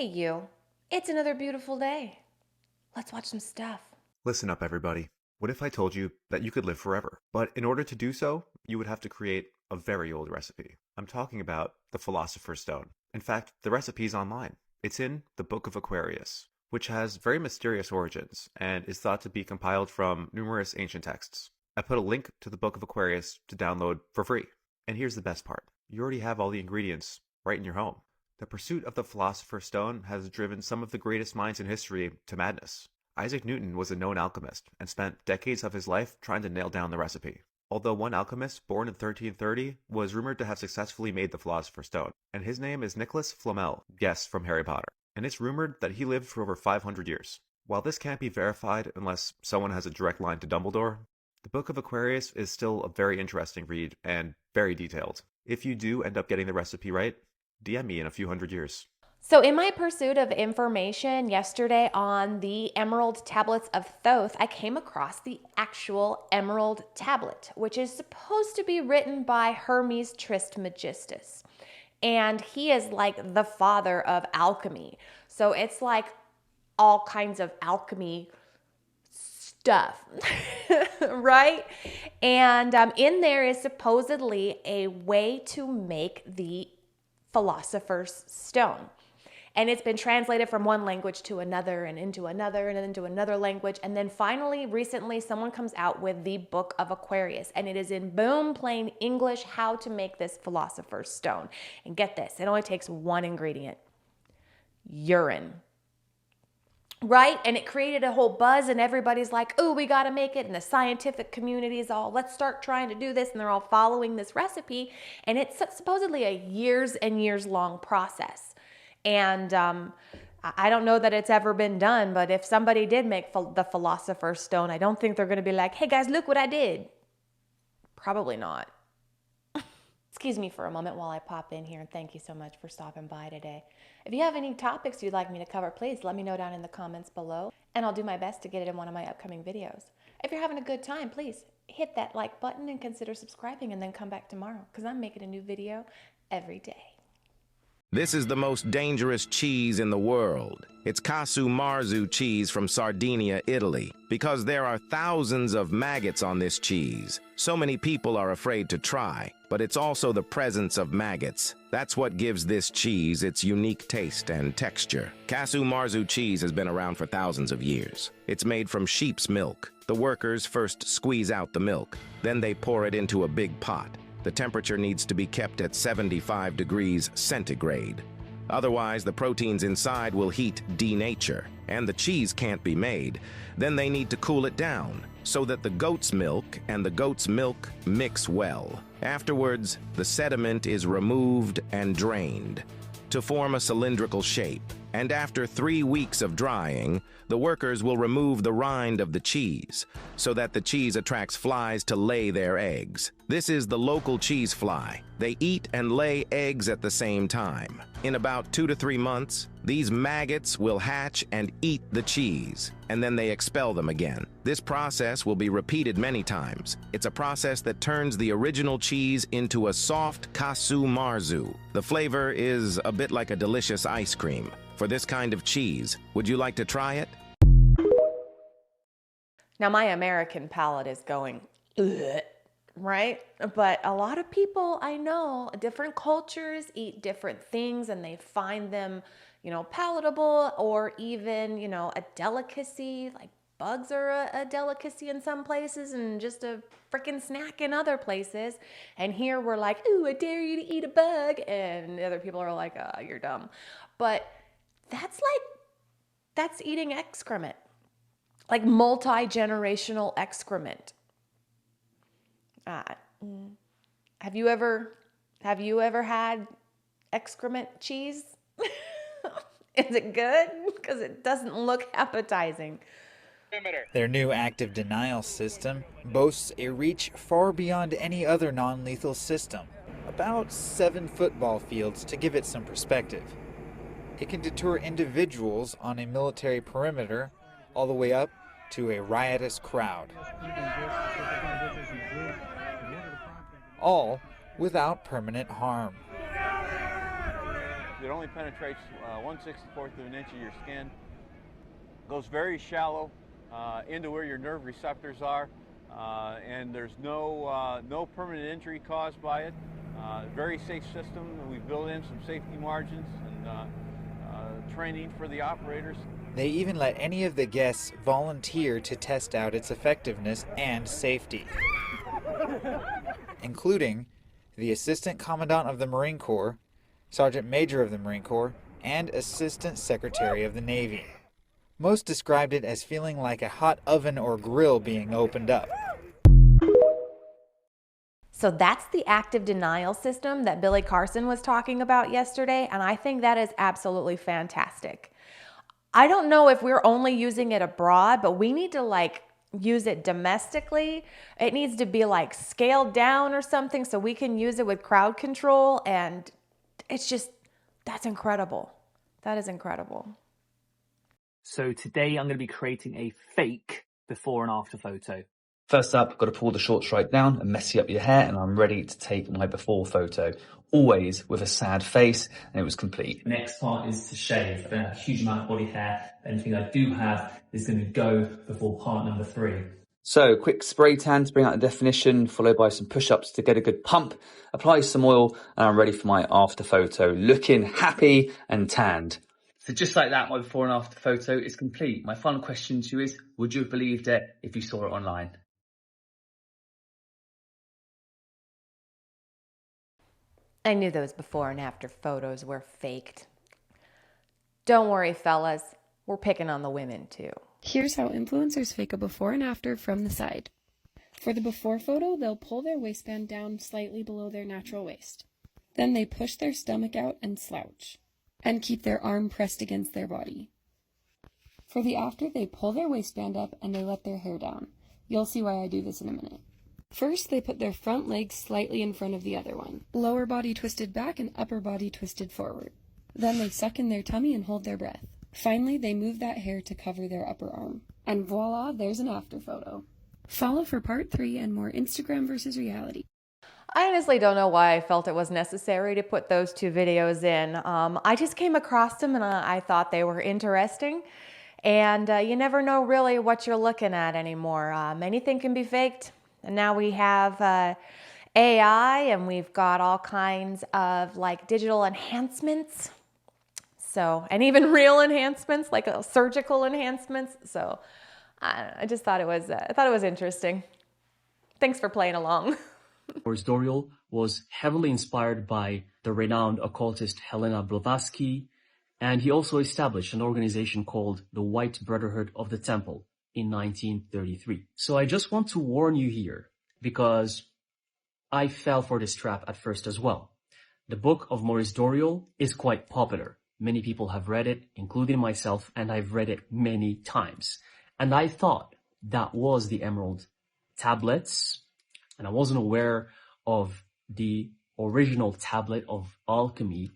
Hey you, it's another beautiful day. Let's watch some stuff. Listen up, everybody. What if I told you that you could live forever? But in order to do so, you would have to create a very old recipe. I'm talking about the Philosopher's Stone. In fact, the recipe's online. It's in the Book of Aquarius, which has very mysterious origins and is thought to be compiled from numerous ancient texts. I put a link to the Book of Aquarius to download for free. And here's the best part. You already have all the ingredients right in your home. The pursuit of the Philosopher's Stone has driven some of the greatest minds in history to madness. Isaac Newton was a known alchemist and spent decades of his life trying to nail down the recipe. Although one alchemist, born in 1330, was rumored to have successfully made the Philosopher's Stone, and his name is Nicholas Flamel, yes, from Harry Potter, and it's rumored that he lived for over 500 years. While this can't be verified unless someone has a direct line to Dumbledore, the Book of Aquarius is still a very interesting read and very detailed. If you do end up getting the recipe right, DM me in a few hundred years. So, in my pursuit of information yesterday on the Emerald Tablets of Thoth, I came across the actual Emerald Tablet, which is supposed to be written by Hermes Trismegistus. And he is like the father of alchemy. So, it's like all kinds of alchemy stuff, right? And in there is supposedly a way to make the Philosopher's Stone. And it's been translated from one language to another and into another and into another language. And then finally, recently, someone comes out with the Book of Aquarius. And it is in boom, plain English, how to make this Philosopher's Stone. And get this, it only takes one ingredient: urine. Right? And it created a whole buzz, and everybody's like, oh, we got to make it. And the scientific community is all, let's start trying to do this. And they're all following this recipe. And it's supposedly a years and years long process. And I don't know that it's ever been done, but if somebody did make the Philosopher's Stone, I don't think they're going to be like, hey guys, look what I did. Probably not. Excuse me for a moment while I pop in here, and thank you so much for stopping by today. If you have any topics you'd like me to cover, please let me know down in the comments below, and I'll do my best to get it in one of my upcoming videos. If you're having a good time, please hit that like button and consider subscribing, and then come back tomorrow, because I'm making a new video every day. This is the most dangerous cheese in the world. It's Casu Marzu cheese from Sardinia, Italy, because there are thousands of maggots on this cheese. So many people are afraid to try, but it's also the presence of maggots. That's what gives this cheese its unique taste and texture. Casu Marzu cheese has been around for thousands of years. It's made from sheep's milk. The workers first squeeze out the milk, then they pour it into a big pot. The temperature needs to be kept at 75 degrees centigrade. Otherwise, the proteins inside will heat denature, and the cheese can't be made. Then they need to cool it down so that the goat's milk and the goat's milk mix well. Afterwards, the sediment is removed and drained to form a cylindrical shape. And after 3 weeks of drying, the workers will remove the rind of the cheese so that the cheese attracts flies to lay their eggs. This is the local cheese fly. They eat and lay eggs at the same time. In about 2 to 3 months, these maggots will hatch and eat the cheese, and then they expel them again. This process will be repeated many times. It's a process that turns the original cheese into a soft Casu Marzu. The flavor is a bit like a delicious ice cream. For this kind of cheese, would you like to try it? Now, my American palate is going, ugh, right? But a lot of people I know, different cultures eat different things, and they find them, palatable, or even, a delicacy. Like bugs are a delicacy in some places and just a freaking snack in other places. And here we're like, ooh, I dare you to eat a bug. And other people are like, oh, you're dumb. But that's eating excrement, like multi-generational excrement. Have you ever had excrement cheese? Is it good? Because it doesn't look appetizing. Their new active denial system boasts a reach far beyond any other non-lethal system, about 7 football fields to give it some perspective. It can deter individuals on a military perimeter all the way up to a riotous crowd. All without permanent harm. It only penetrates 1/64 of an inch of your skin. Goes very shallow into where your nerve receptors are, and there's no permanent injury caused by it. Very safe system. We've built in some safety margins and training for the operators. They even let any of the guests volunteer to test out its effectiveness and safety, including the Assistant Commandant of the Marine Corps, Sergeant Major of the Marine Corps, and Assistant Secretary of the Navy. Most described it as feeling like a hot oven or grill being opened up. So that's the active denial system that Billy Carson was talking about yesterday, and I think that is absolutely fantastic. I don't know if we're only using it abroad, but we need to use it domestically. It needs to be scaled down or something so we can use it with crowd control, and that's incredible. That is incredible. So today I'm going to be creating a fake before and after photo. First up, got to pull the short stripe down and messy up your hair, and I'm ready to take my before photo. Always with a sad face, and it was complete. Next part is to shave. I don't have a huge amount of body hair. Anything I do have is going to go before part number 3. So, quick spray tan to bring out the definition, followed by some push-ups to get a good pump. Apply some oil, and I'm ready for my after photo, looking happy and tanned. So just like that, my before and after photo is complete. My final question to you is, would you have believed it if you saw it online? I knew those before and after photos were faked. Don't worry, fellas. We're picking on the women, too. Here's how influencers fake a before and after from the side. For the before photo, they'll pull their waistband down slightly below their natural waist. Then they push their stomach out and slouch, and keep their arm pressed against their body. For the after, they pull their waistband up and they let their hair down. You'll see why I do this in a minute. First, they put their front leg slightly in front of the other one, lower body twisted back and upper body twisted forward. Then they suck in their tummy and hold their breath. Finally, they move that hair to cover their upper arm. And voila, there's an after photo. Follow for part 3 and more Instagram versus reality. I honestly don't know why I felt it was necessary to put those 2 videos in. I just came across them and I thought they were interesting. And you never know really what you're looking at anymore. Anything can be faked. And now we have AI, and we've got all kinds of digital enhancements. So, and even real enhancements, surgical enhancements. So, I just thought it was interesting. Thanks for playing along. Boris Doriol was heavily inspired by the renowned occultist Helena Blavatsky, and he also established an organization called the White Brotherhood of the Temple in 1933. So I just want to warn you here, because I fell for this trap at first as well. The book of Maurice Doriol is quite popular. Many people have read it, including myself, and I've read it many times. And I thought that was the Emerald Tablets, and I wasn't aware of the original tablet of alchemy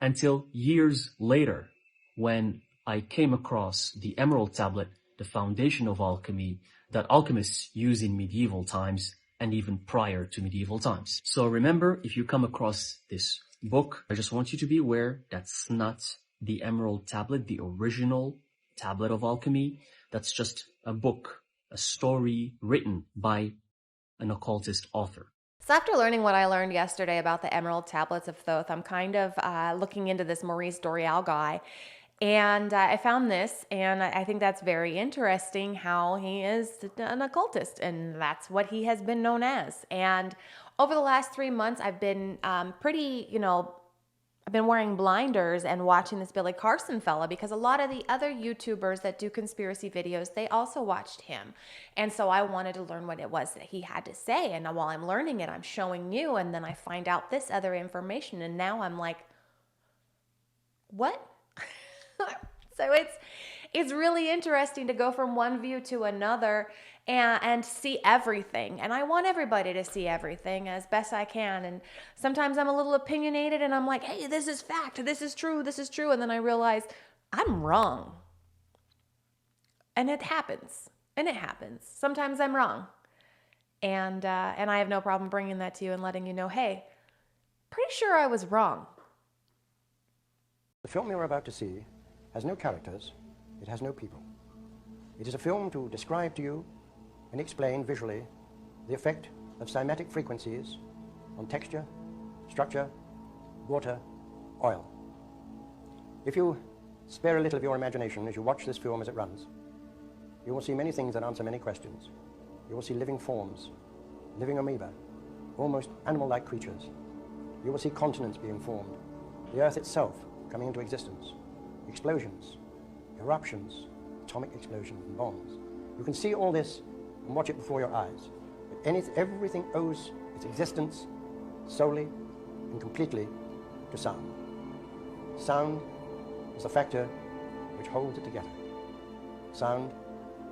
until years later, when I came across the Emerald Tablet, the foundation of alchemy, that alchemists use in medieval times and even prior to medieval times. So remember, if you come across this book, I just want you to be aware that's not the Emerald Tablet, the original tablet of alchemy. That's just a book, a story written by an occultist author. So after learning what I learned yesterday about the Emerald Tablets of Thoth, I'm kind of looking into this Maurice Doriol guy. And I found this, and I think that's very interesting how he is an occultist, and that's what he has been known as. And over the last 3 months, I've been I've been wearing blinders and watching this Billy Carson fella, because a lot of the other YouTubers that do conspiracy videos, they also watched him. And so I wanted to learn what it was that he had to say. And while I'm learning it, I'm showing you, and then I find out this other information, and now I'm like, what? So it's really interesting to go from one view to another and see everything. And I want everybody to see everything as best I can. And sometimes I'm a little opinionated and I'm like, hey, this is fact, this is true, this is true. And then I realize I'm wrong. And it happens. And it happens. Sometimes I'm wrong. And I have no problem bringing that to you and letting you know, hey, pretty sure I was wrong. The film you're about to see has no characters, it has no people. It is a film to describe to you and explain visually the effect of cymatic frequencies on texture, structure, water, oil. If you spare a little of your imagination as you watch this film as it runs, you will see many things that answer many questions. You will see living forms, living amoeba, almost animal-like creatures. You will see continents being formed, the Earth itself coming into existence, explosions, eruptions, atomic explosions and bombs. You can see all this and watch it before your eyes. But everything owes its existence solely and completely to sound. Sound is the factor which holds it together. Sound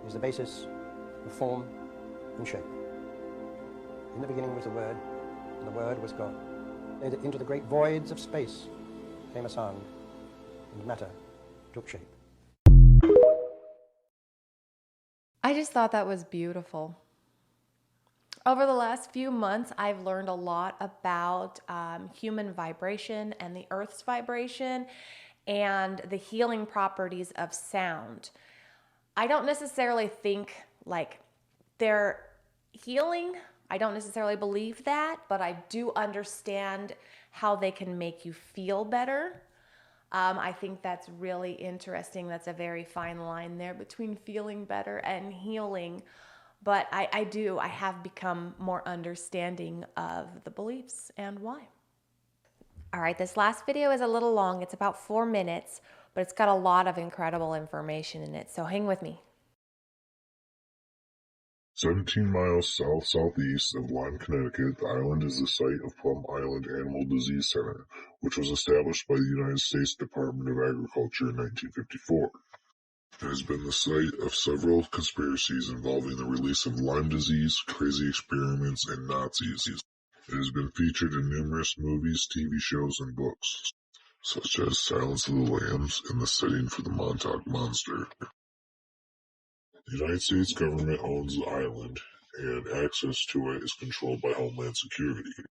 is the basis of form and shape. In the beginning was the Word, and the Word was God. Into the great voids of space came a sound, and matter took shape. I just thought that was beautiful. Over the last few months, I've learned a lot about human vibration and the Earth's vibration and the healing properties of sound. I don't necessarily think like they're healing. I don't necessarily believe that, but I do understand how they can make you feel better. I think that's really interesting. That's a very fine line there between feeling better and healing. But I have become more understanding of the beliefs and why. All right, this last video is a little long. It's about 4 minutes, but it's got a lot of incredible information in it. So hang with me. 17 miles south-southeast of Lyme, Connecticut, the island is the site of Plum Island Animal Disease Center, which was established by the United States Department of Agriculture in 1954. It has been the site of several conspiracies involving the release of Lyme disease, crazy experiments, and Nazis. It has been featured in numerous movies, TV shows, and books, such as Silence of the Lambs and the setting for the Montauk Monster. The United States government owns the island, and access to it is controlled by Homeland Security. In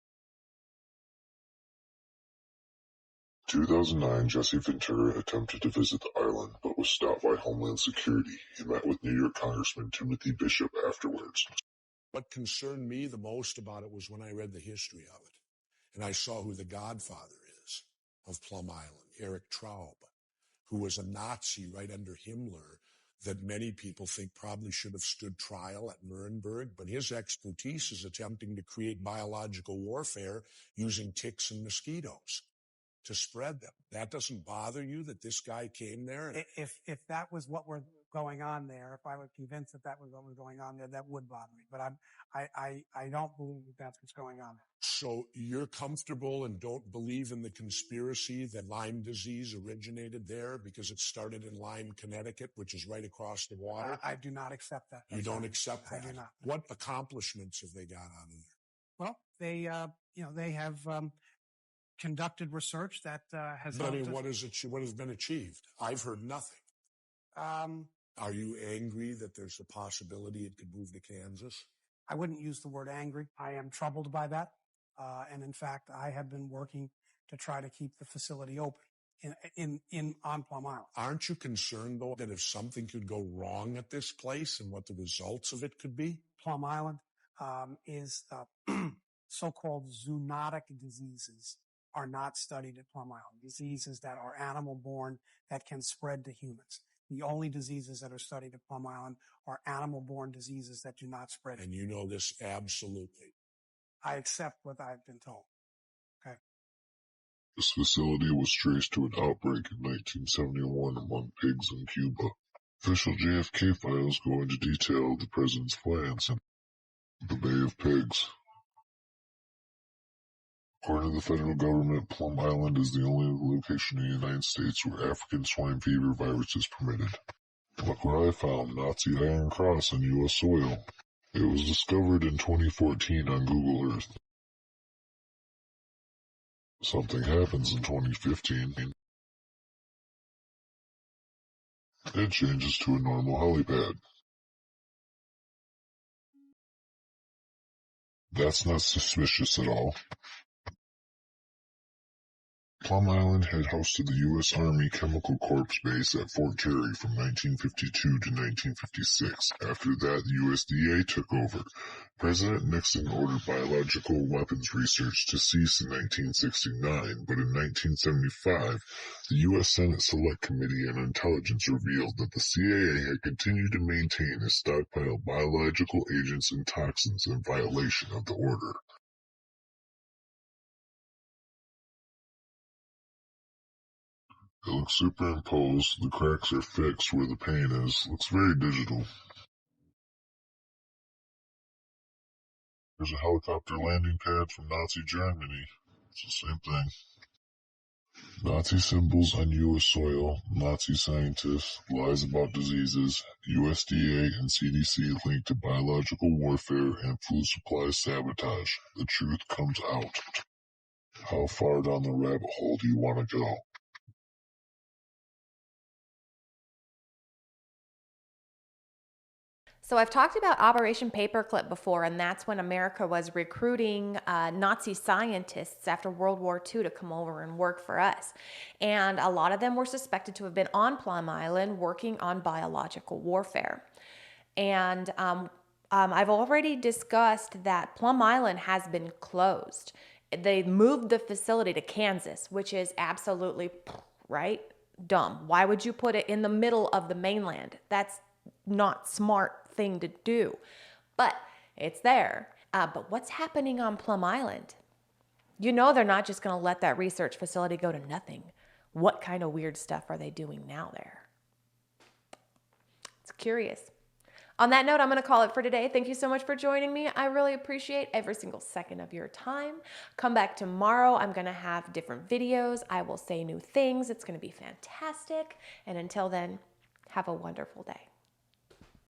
2009, Jesse Ventura attempted to visit the island, but was stopped by Homeland Security. He met with New York Congressman Timothy Bishop afterwards. What concerned me the most about it was when I read the history of it, and I saw who the godfather is of Plum Island, Erich Traub, who was a Nazi right under Himmler, that many people think probably should have stood trial at Nuremberg, but his expertise is attempting to create biological warfare using ticks and mosquitoes to spread them. That doesn't bother you that this guy came there? If that was what were going on there, if I were convinced that that was what was going on there, that would bother me. But I don't believe that that's what's going on there. So you're comfortable and don't believe in the conspiracy that Lyme disease originated there because it started in Lyme, Connecticut, which is right across the water? I do not accept that. You don't accept that? I do not. What accomplishments have they got out of there? Well, they have conducted research that has. But I mean, what has been achieved? I've heard nothing. Are you angry that there's a possibility it could move to Kansas? I wouldn't use the word angry. I am troubled by that. And in fact, I have been working to try to keep the facility open on Plum Island. Aren't you concerned, though, that if something could go wrong at this place and what the results of it could be? Plum Island is so-called zoonotic diseases are not studied at Plum Island. Diseases that are animal-borne that can spread to humans. The only diseases that are studied at Plum Island are animal-borne diseases that do not spread. And you know this absolutely. I accept what I've been told. Okay. This facility was traced to an outbreak in 1971 among pigs in Cuba. Official JFK files go into detail of the president's plans in the Bay of Pigs. According to the federal government, Plum Island is the only location in the United States where African swine fever virus is permitted. Look what I found, Nazi Iron Cross on U.S. soil. It was discovered in 2014 on Google Earth. Something happens in 2015. It changes to a normal helipad. That's not suspicious at all. Plum Island had hosted the U.S. Army Chemical Corps base at Fort Terry from 1952 to 1956. After that, the USDA took over. President Nixon ordered biological weapons research to cease in 1969, but in 1975, the U.S. Senate Select Committee on Intelligence revealed that the CIA had continued to maintain a stockpile of biological agents and toxins in violation of the order. It looks superimposed, the cracks are fixed where the paint is, looks very digital. There's a helicopter landing pad from Nazi Germany. It's the same thing. Nazi symbols on U.S. soil, Nazi scientists, lies about diseases, USDA and CDC linked to biological warfare and food supply sabotage. The truth comes out. How far down the rabbit hole do you want to go? So I've talked about Operation Paperclip before, and that's when America was recruiting Nazi scientists after World War II to come over and work for us. And a lot of them were suspected to have been on Plum Island working on biological warfare. And I've already discussed that Plum Island has been closed. They moved the facility to Kansas, which is absolutely, right, dumb. Why would you put it in the middle of the mainland? That's not smart thing to do, but it's there. But what's happening on Plum Island? You know they're not just going to let that research facility go to nothing. What kind of weird stuff are they doing now there? It's curious. On that note, I'm going to call it for today. Thank you so much for joining me. I really appreciate every single second of your time. Come back tomorrow. I'm going to have different videos. I will say new things. It's going to be fantastic. And until then, have a wonderful day.